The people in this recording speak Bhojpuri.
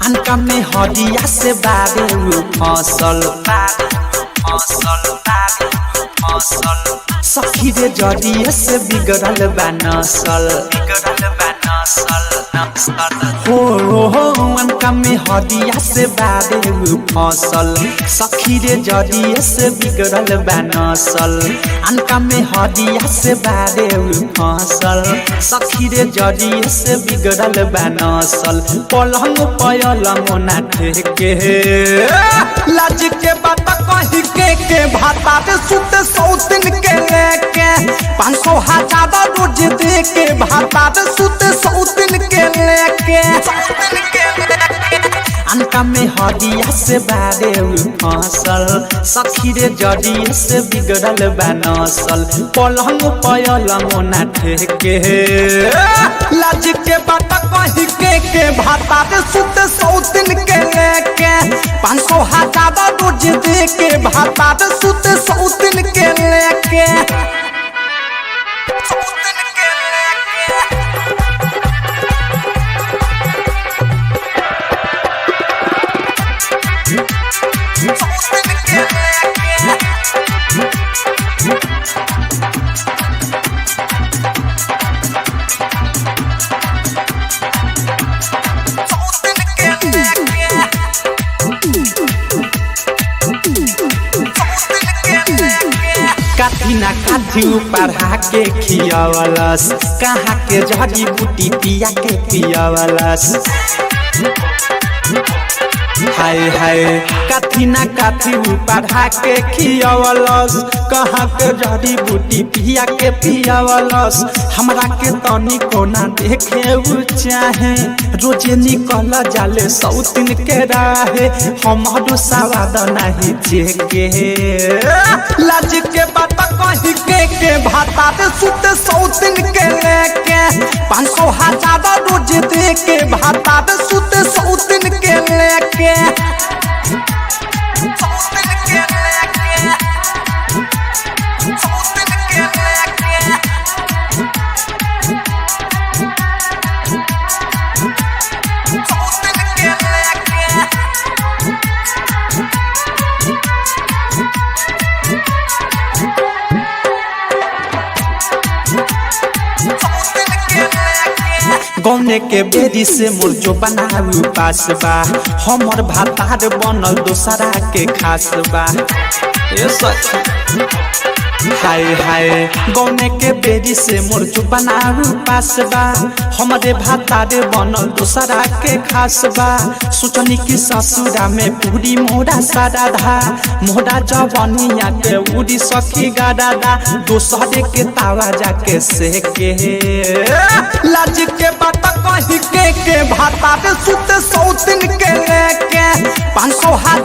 अनका में हदिया से बाबे फसल सखी रे जदिया से बिगड़ल बा नसल हो अनका में हदिया से बाबे फसल सखी रे जदिया से बिगड़ल बा नसल अनका में हदिया से बाबे फसल सखी रे जदिया से बिगड़ल बा नसल पलंग पलंग ना ठेके लाज के बात कही के भाता पे सुते सौतिन के लेके 500 हजार रोज दे के भाता पे सुते सौतिन के लेके अनका में हदिया से बारे फसल सखी रे जदिया से बिगड़ल बा नसल पलंग पलंग ना ठेके लाज के बात कही के भाता पे सुते सौतिन के लेके 500 हजार रोज दे के भाता पे सुते सौतिन के लेके काठी ना काठी पढ़ा के खियावलस कहाँ के जड़ी बूटी पिया के पियावलस हाय हाय काठी ना काठी पढ़ा के खियावलस कहाँ के जड़ी बूटी पिया के पियावलस हमरा के तनी कोना देखे उ चाहे रोजे निकल जाले सौतिन के राहे हमारो सवाद नहीं चेके लाज के बात कही के भाता पे सुते सौतिन के लेके 500 हजार रोज दे के भाता पे सुते सौतिन के लेके गौने के बेरी से मुर्जो बनाऊ पास बा हमर भातार बनल दोसरा के खास बा ए सच हाय हाय गौने के बेरी से मुर्जो बनाऊ पास बा हमरे भातार बनल दोसरा के खास बा सोचनी की ससुरा में पूरी मोरा सारा धा मोरा जवनिया के उड़ी सखी गादा दोसरे के तावा जाके सेके लाज के बात कही के भाता पे सुते सौतिन के लेके 500 हजार